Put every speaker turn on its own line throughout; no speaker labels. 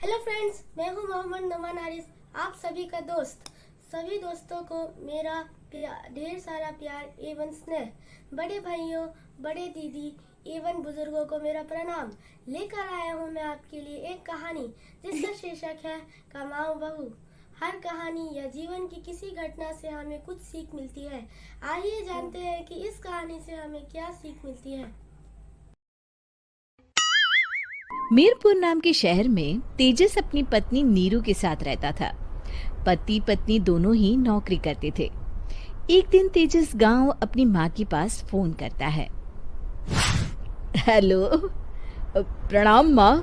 Hello friends, मैं हूं मोहम्मद नमान आरिफ, आप सभी का दोस्त। सभी दोस्तों को मेरा ढेर सारा प्यार एवं स्नेह। बड़े भाइयों, बड़े दीदी एवं बुजुर्गों को मेरा प्रणाम। लेकर आया हूं मैं आपके लिए एक कहानी जिसका शीर्षक है कमाऊं बहू। हर कहानी या जीवन की किसी घटना से हमें कुछ सीख मिलती है। आइए जानते हैं कि इस कहानी से हमें क्या सीख मिलती है।
मीरपुर नाम के शहर में तेजस अपनी पत्नी नीरू के साथ रहता था। पति पत्नी दोनों ही नौकरी करते थे। एक दिन तेजस गांव अपनी माँ के पास फोन करता है। हेलो, प्रणाम माँ।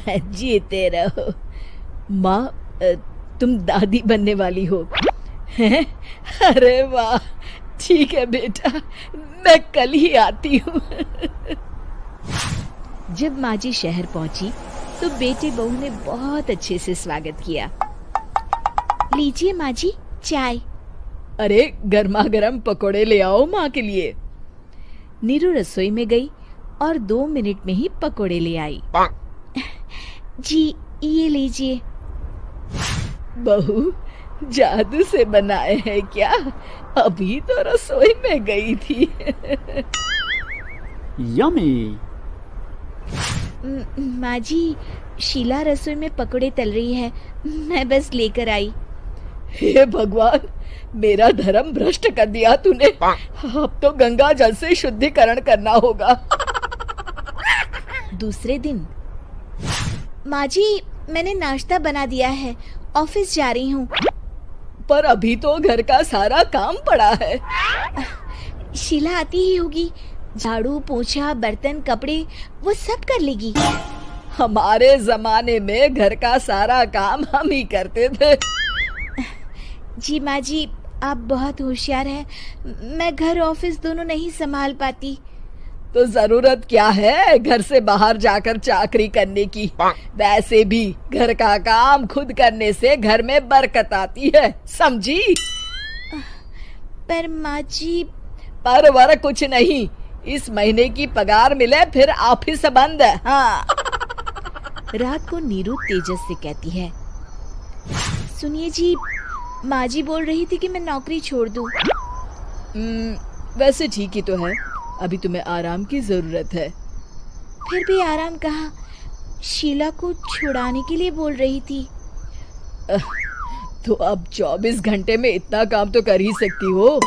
जीते रहो माँ, तुम दादी बनने वाली हो हैं? अरे वाह, ठीक है बेटा, मैं कल ही आती हूँ। जब माँ जी शहर पहुंची तो बेटे बहू ने बहुत अच्छे से स्वागत किया। लीजिए माँ जी, चाय। अरे गर्मा गर्म पकोड़े ले आओ माँ के लिए। नीरू रसोई में गई और 2 मिनट में ही पकोड़े ले आई। जी ये लीजिए। बहू जादू से बनाए हैं क्या? अभी तो रसोई में गई थी।
यम्मी।
माँ जी, शीला रसोई में पकोड़े तल रही है, मैं बस लेकर आई। हे भगवान, मेरा धर्म भ्रष्ट कर दिया तूने। अब तो गंगा जल से शुद्धिकरण करना होगा। दूसरे दिन, माँ जी मैंने नाश्ता बना दिया है, ऑफिस जा रही हूँ। पर अभी तो घर का सारा काम पड़ा है। शीला आती ही होगी, झाड़ू पोछा बर्तन कपड़े वो सब कर लेगी। हमारे जमाने में घर का सारा काम हम ही करते थे। जी माँ जी, आप बहुत होशियार हैं, मैं घर ऑफिस दोनों नहीं संभाल पाती। तो जरूरत क्या है घर से बाहर जाकर चाकरी करने की? वैसे भी घर का काम खुद करने से घर में बरकत आती है, समझी? पर माँ जी। पर वर कुछ नहीं, इस महीने की पगार मिले फिर ऑफिस बंद है। हाँ। रात को नीरू तेजस से कहती है, सुनिए जी, माँ जी बोल रही थी कि मैं नौकरी छोड़ दूं। वैसे ठीक ही तो है, अभी तुम्हें आराम की जरूरत है। फिर भी आराम कहाँ, शीला को छुड़ाने के लिए बोल रही थी। तो अब 24 घंटे में इतना काम तो कर ही सकती हो।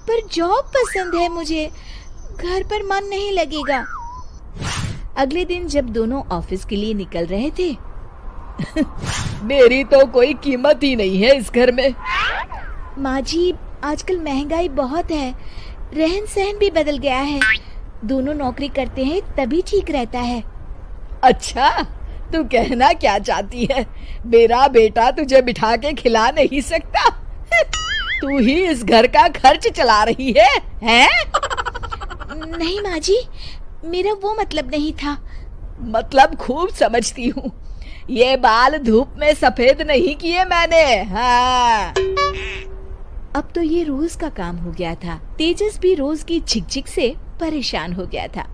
पर जॉब पसंद है मुझे, घर पर मन नहीं लगेगा। अगले दिन जब दोनों ऑफिस के लिए निकल रहे थे, मेरी तो कोई कीमत ही नहीं है इस घर में। माँ जी, आजकल महंगाई बहुत है, रहन सहन भी बदल गया है, दोनों नौकरी करते हैं तभी ठीक रहता है। अच्छा, तू कहना क्या चाहती है? मेरा बेटा तुझे बिठा के खिला नहीं सकता? तू ही इस घर का खर्च चला रही है, हैं? नहीं माँ जी, मेरा वो मतलब नहीं था। मतलब खूब समझती हूँ, ये बाल धूप में सफेद नहीं किए मैंने। हाँ। अब तो ये रोज का काम हो गया था। तेजस भी रोज की झिकझिक से परेशान हो गया था।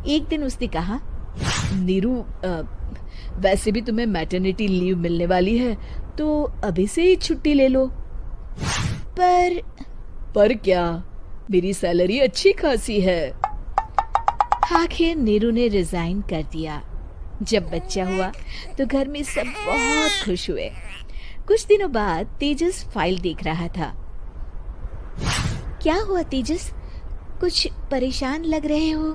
एक दिन उसने कहा, नीरू, वैसे भी तुम्हें मैटरनिटी लीव मिलने वाली है, तो अभी से ही छुट्टी ले लो। पर क्या, मेरी सैलरी अच्छी खासी है। आखिर नीरू ने रिजाइन कर दिया। जब बच्चा हुआ तो घर में सब बहुत खुश हुए। कुछ दिनों बाद तेजस फाइल देख रहा था। क्या हुआ तेजस, कुछ परेशान लग रहे हो?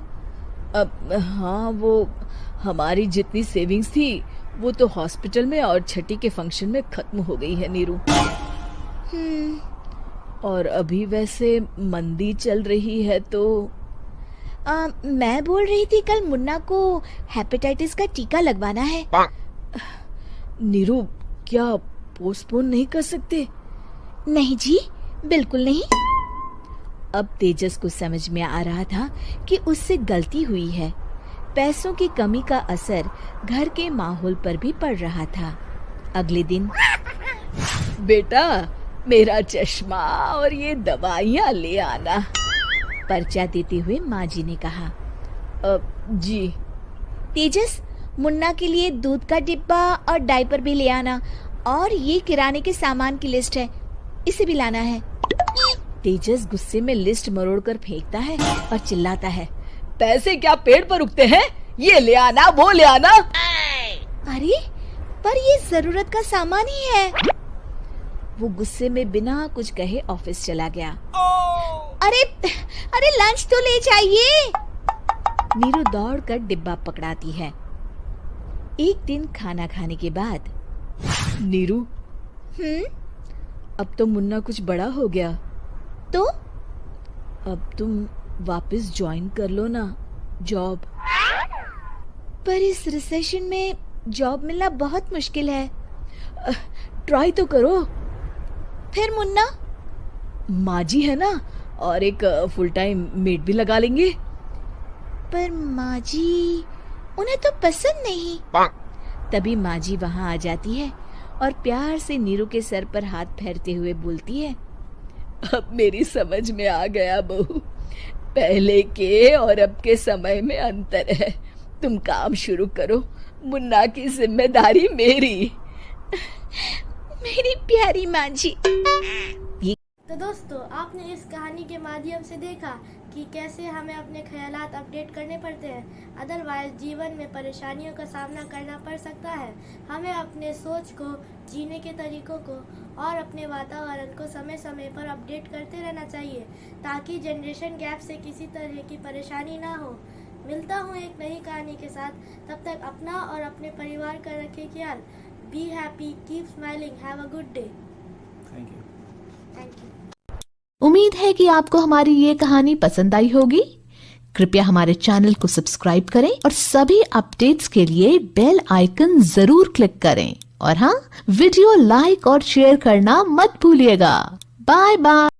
अब हाँ, वो हमारी जितनी सेविंग्स थी वो तो हॉस्पिटल में और छठी के फंक्शन में खत्म हो गई है नीरू। और अभी वैसे मंदी चल रही है तो मैं बोल रही थी कल मुन्ना को हेपेटाइटिस का टीका लगवाना है। नीरू, क्या पोस्टपोन नहीं कर सकते? नहीं जी, बिल्कुल नहीं। अब तेजस को समझ में आ रहा था कि उससे गलती हुई है। पैसों की कमी का असर घर के माहौल पर भी पड़ रहा था। अगले दिन, बेटा मेरा चश्मा और ये दवाइयाँ ले आना, पर्चा देते हुए माँ जी ने कहा। जी। तेजस, मुन्ना के लिए दूध का डिब्बा और डायपर भी ले आना, और ये किराने के सामान की लिस्ट है, इसे भी लाना है। तेजस गुस्से में लिस्ट मरोड़ कर फेंकता है और चिल्लाता है, पैसे क्या पेड़ पर उगते हैं? ये ले आना, वो ले आना। अरे पर ये जरूरत का सामान ही है। वो गुस्से में बिना कुछ कहे ऑफिस चला गया। अरे अरे लंच तो ले जाइए। नीरू दौड़कर डिब्बा पकड़ाती है। एक दिन खाना खाने के बाद, नीरू, अब तो मुन्ना कुछ बड़ा हो गया, तो अब तुम वापस ज्वाइन कर लो ना जॉब। पर इस रिसेशन में जॉब मिलना बहुत मुश्किल है। ट्राई तो करो। फिर मुन्ना? माँ जी है ना, और एक फुल टाइम मेड भी लगा लेंगे। पर माँ जी, उन्हें तो पसंद नहीं। तभी माँ जी वहाँ आ जाती है और प्यार से नीरू के सर पर हाथ फेरते हुए बोलती है, अब मेरी समझ में आ गया बहू, पहले के और अब के समय में अंतर है। तुम काम शुरू करो, मुन्ना की जिम्मेदारी मेरी। मेरी प्यारी माँ जी।
तो दोस्तों, आपने इस कहानी के माध्यम से देखा कि कैसे हमें अपने ख्यालात अपडेट करने पड़ते हैं, अदरवाइज जीवन में परेशानियों का सामना करना पड़ सकता है। हमें अपने सोच को, जीने के तरीकों को और अपने वातावरण को समय समय पर अपडेट करते रहना चाहिए, ताकि जनरेशन गैप से किसी तरह की परेशानी ना हो। मिलता हूँ एक नई कहानी के साथ, तब तक अपना और अपने परिवार का रखें ख्याल। Be happy, keep smiling, have a good day.
Thank you.
Thank you.
उम्मीद है कि आपको हमारी ये कहानी पसंद आई होगी। कृपया हमारे चैनल को सब्सक्राइब करें और सभी अपडेट्स के लिए बेल आइकन जरूर क्लिक करें। और हाँ, वीडियो लाइक और शेयर करना मत भूलिएगा। Bye bye.